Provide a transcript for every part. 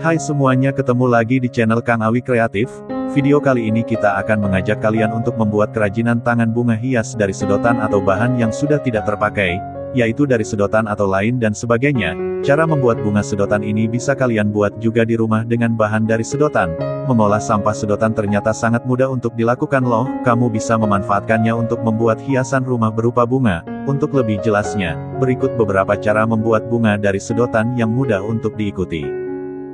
Hai semuanya, ketemu lagi di channel Kang Awi Kreatif. Video kali ini kita akan mengajak kalian untuk membuat kerajinan tangan bunga hias dari sedotan atau bahan yang sudah tidak terpakai, yaitu dari sedotan atau lain dan sebagainya. Cara membuat bunga sedotan ini bisa kalian buat juga di rumah dengan bahan dari sedotan. Mengolah sampah sedotan ternyata sangat mudah untuk dilakukan loh, kamu bisa memanfaatkannya untuk membuat hiasan rumah berupa bunga. Untuk lebih jelasnya, berikut beberapa cara membuat bunga dari sedotan yang mudah untuk diikuti.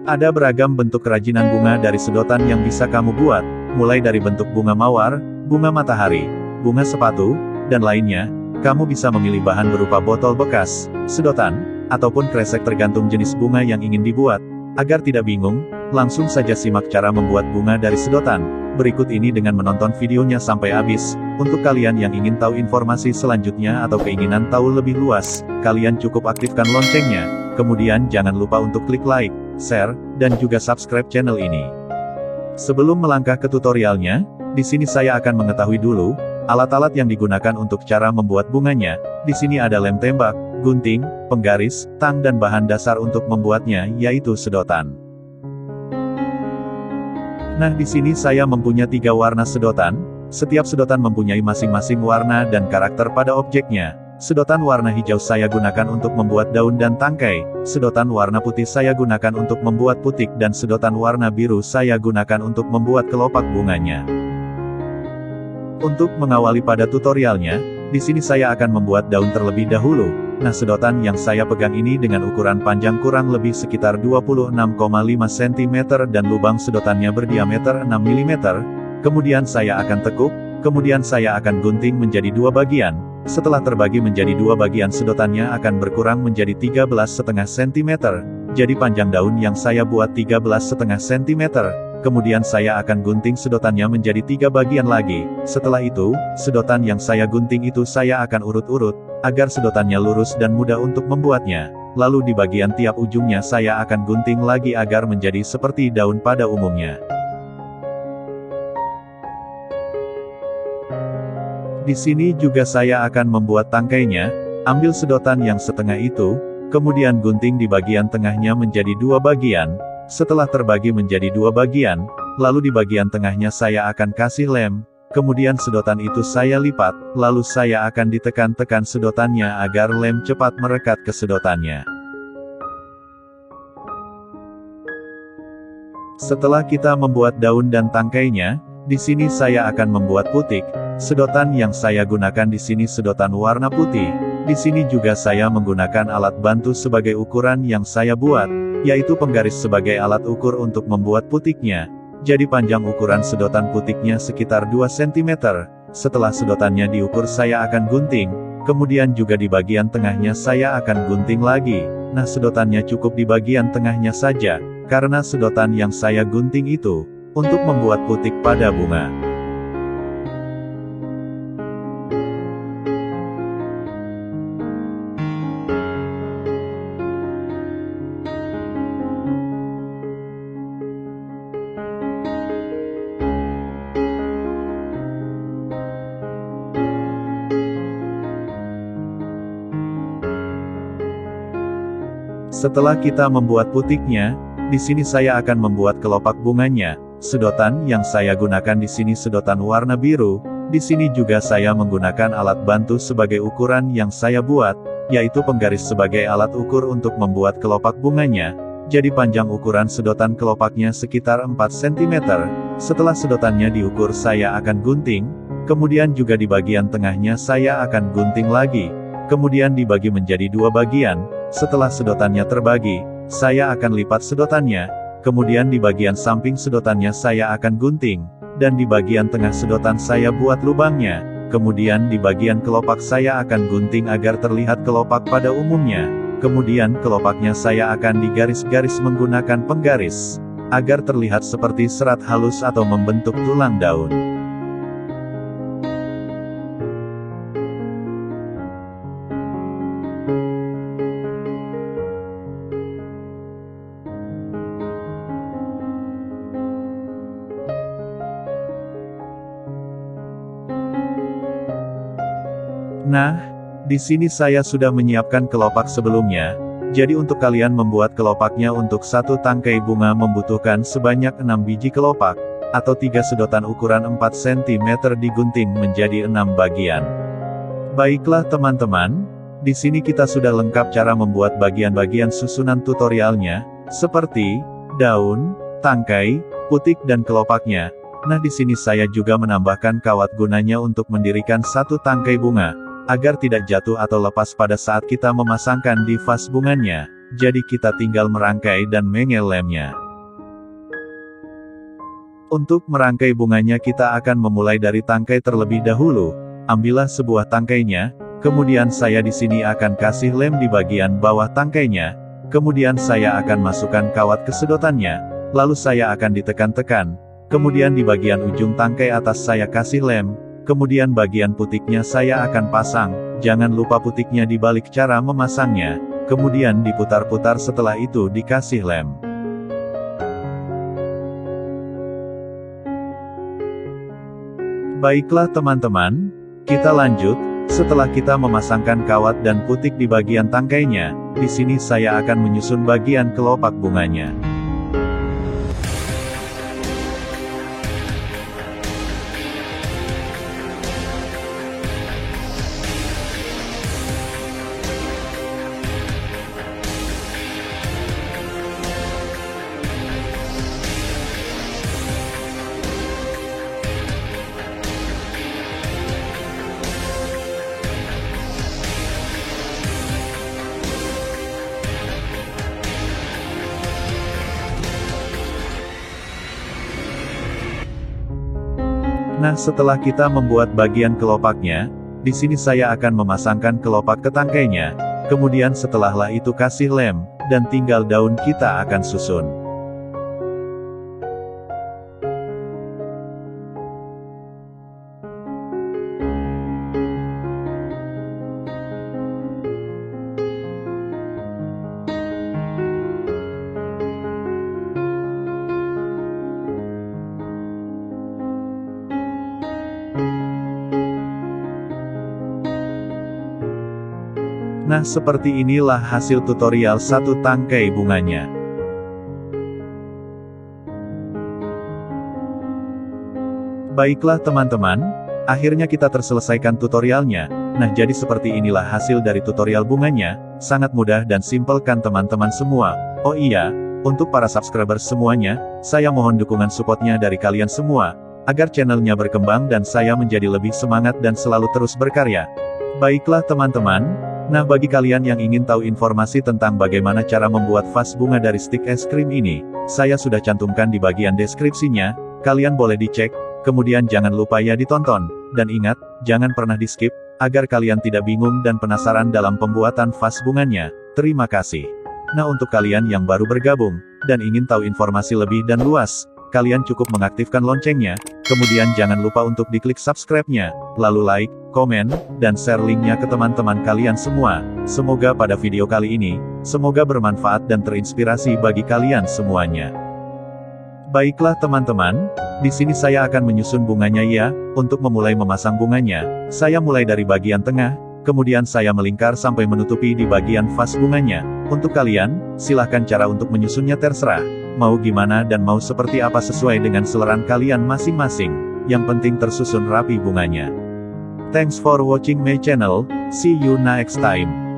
Ada beragam bentuk kerajinan bunga dari sedotan yang bisa kamu buat, mulai dari bentuk bunga mawar, bunga matahari, bunga sepatu, dan lainnya. Kamu bisa memilih bahan berupa botol bekas, sedotan, ataupun kresek tergantung jenis bunga yang ingin dibuat. Agar tidak bingung, langsung saja simak cara membuat bunga dari sedotan. Berikut ini dengan menonton videonya sampai habis. Untuk kalian yang ingin tahu informasi selanjutnya atau keinginan tahu lebih luas, kalian cukup aktifkan loncengnya. Kemudian jangan lupa untuk klik like, share, dan juga subscribe channel ini. Sebelum melangkah ke tutorialnya, di sini saya akan mengetahui dulu alat-alat yang digunakan untuk cara membuat bunganya. Di sini ada lem tembak, gunting, penggaris, tang dan bahan dasar untuk membuatnya, yaitu sedotan. Nah, di sini saya mempunyai 3 warna sedotan. Setiap sedotan mempunyai masing-masing warna dan karakter pada objeknya. Sedotan warna hijau saya gunakan untuk membuat daun dan tangkai, sedotan warna putih saya gunakan untuk membuat putik, dan sedotan warna biru saya gunakan untuk membuat kelopak bunganya. Untuk mengawali pada tutorialnya, di sini saya akan membuat daun terlebih dahulu. Nah, sedotan yang saya pegang ini dengan ukuran panjang kurang lebih sekitar 26,5 cm dan lubang sedotannya berdiameter 6 mm. Kemudian saya akan tekuk, kemudian saya akan gunting menjadi 2 bagian. Setelah terbagi menjadi 2 bagian, sedotannya akan berkurang menjadi 13,5 cm. Jadi panjang daun yang saya buat 13,5 cm. Kemudian saya akan gunting sedotannya menjadi 3 bagian lagi. Setelah itu, sedotan yang saya gunting itu saya akan urut-urut, agar sedotannya lurus dan mudah untuk membuatnya. Lalu di bagian tiap ujungnya saya akan gunting lagi agar menjadi seperti daun pada umumnya. Di sini juga saya akan membuat tangkainya. Ambil sedotan yang setengah itu, kemudian gunting di bagian tengahnya menjadi 2 bagian. Setelah terbagi menjadi 2 bagian, lalu di bagian tengahnya saya akan kasih lem, kemudian sedotan itu saya lipat, lalu saya akan ditekan-tekan sedotannya agar lem cepat merekat ke sedotannya. Setelah kita membuat daun dan tangkainya, di sini saya akan membuat putik. Sedotan yang saya gunakan di sini sedotan warna putih. Di sini juga saya menggunakan alat bantu sebagai ukuran yang saya buat, yaitu penggaris sebagai alat ukur untuk membuat putiknya. Jadi panjang ukuran sedotan putiknya sekitar 2 cm. Setelah sedotannya diukur saya akan gunting, kemudian juga di bagian tengahnya saya akan gunting lagi. Nah, sedotannya cukup di bagian tengahnya saja, karena sedotan yang saya gunting itu untuk membuat putik pada bunga. Setelah kita membuat putiknya, di sini saya akan membuat kelopak bunganya. Sedotan yang saya gunakan di sini sedotan warna biru. Di sini juga saya menggunakan alat bantu sebagai ukuran yang saya buat, yaitu penggaris sebagai alat ukur untuk membuat kelopak bunganya. Jadi panjang ukuran sedotan kelopaknya sekitar 4 cm. Setelah sedotannya diukur saya akan gunting, kemudian juga di bagian tengahnya saya akan gunting lagi. Kemudian dibagi menjadi 2 bagian. Setelah sedotannya terbagi, saya akan lipat sedotannya. Kemudian di bagian samping sedotannya saya akan gunting, dan di bagian tengah sedotan saya buat lubangnya. Kemudian di bagian kelopak saya akan gunting agar terlihat kelopak pada umumnya. Kemudian kelopaknya saya akan digaris-garis menggunakan penggaris, agar terlihat seperti serat halus atau membentuk tulang daun. Nah, di sini saya sudah menyiapkan kelopak sebelumnya. Jadi untuk kalian membuat kelopaknya untuk satu tangkai bunga membutuhkan sebanyak 6 biji kelopak, atau 3 sedotan ukuran 4 cm digunting menjadi 6 bagian. Baiklah teman-teman, di sini kita sudah lengkap cara membuat bagian-bagian susunan tutorialnya, seperti daun, tangkai, putik dan kelopaknya. Nah di sini saya juga menambahkan kawat gunanya untuk mendirikan satu tangkai bunga, agar tidak jatuh atau lepas pada saat kita memasangkan di vas bunganya. Jadi kita tinggal merangkai dan mengelemnya. Untuk merangkai bunganya kita akan memulai dari tangkai terlebih dahulu. Ambillah sebuah tangkainya, kemudian saya di sini akan kasih lem di bagian bawah tangkainya. Kemudian saya akan masukkan kawat ke sedotannya, lalu saya akan ditekan-tekan. Kemudian di bagian ujung tangkai atas saya kasih lem. Kemudian bagian putiknya saya akan pasang, jangan lupa putiknya dibalik cara memasangnya, kemudian diputar-putar setelah itu dikasih lem. Baiklah teman-teman, kita lanjut, setelah kita memasangkan kawat dan putik di bagian tangkainya, di sini saya akan menyusun bagian kelopak bunganya. Nah setelah kita membuat bagian kelopaknya, di sini saya akan memasangkan kelopak ke tangkainya, kemudian setelahlah itu kasih lem, dan tinggal daun kita akan susun. Nah seperti inilah hasil tutorial satu tangkai bunganya. Baiklah teman-teman, akhirnya kita terselesaikan tutorialnya. Nah jadi seperti inilah hasil dari tutorial bunganya, sangat mudah dan simpel kan teman-teman semua. Oh iya, untuk para subscriber semuanya, saya mohon dukungan supportnya dari kalian semua, agar channelnya berkembang dan saya menjadi lebih semangat dan selalu terus berkarya. Baiklah teman-teman, nah bagi kalian yang ingin tahu informasi tentang bagaimana cara membuat vas bunga dari stik es krim ini, saya sudah cantumkan di bagian deskripsinya, kalian boleh dicek, kemudian jangan lupa ya ditonton, dan ingat, jangan pernah di skip, agar kalian tidak bingung dan penasaran dalam pembuatan vas bunganya. Terima kasih. Nah untuk kalian yang baru bergabung, dan ingin tahu informasi lebih dan luas, kalian cukup mengaktifkan loncengnya, kemudian jangan lupa untuk diklik subscribe-nya, lalu like, komen, dan share linknya ke teman-teman kalian semua. Semoga pada video kali ini, semoga bermanfaat dan terinspirasi bagi kalian semuanya. Baiklah teman-teman, di sini saya akan menyusun bunganya ya. Untuk memulai memasang bunganya, saya mulai dari bagian tengah, kemudian saya melingkar sampai menutupi di bagian vas bunganya. Untuk kalian, silahkan cara untuk menyusunnya terserah. Mau gimana dan mau seperti apa sesuai dengan selera kalian masing-masing. Yang penting tersusun rapi bunganya. Thanks for watching my channel, see you next time.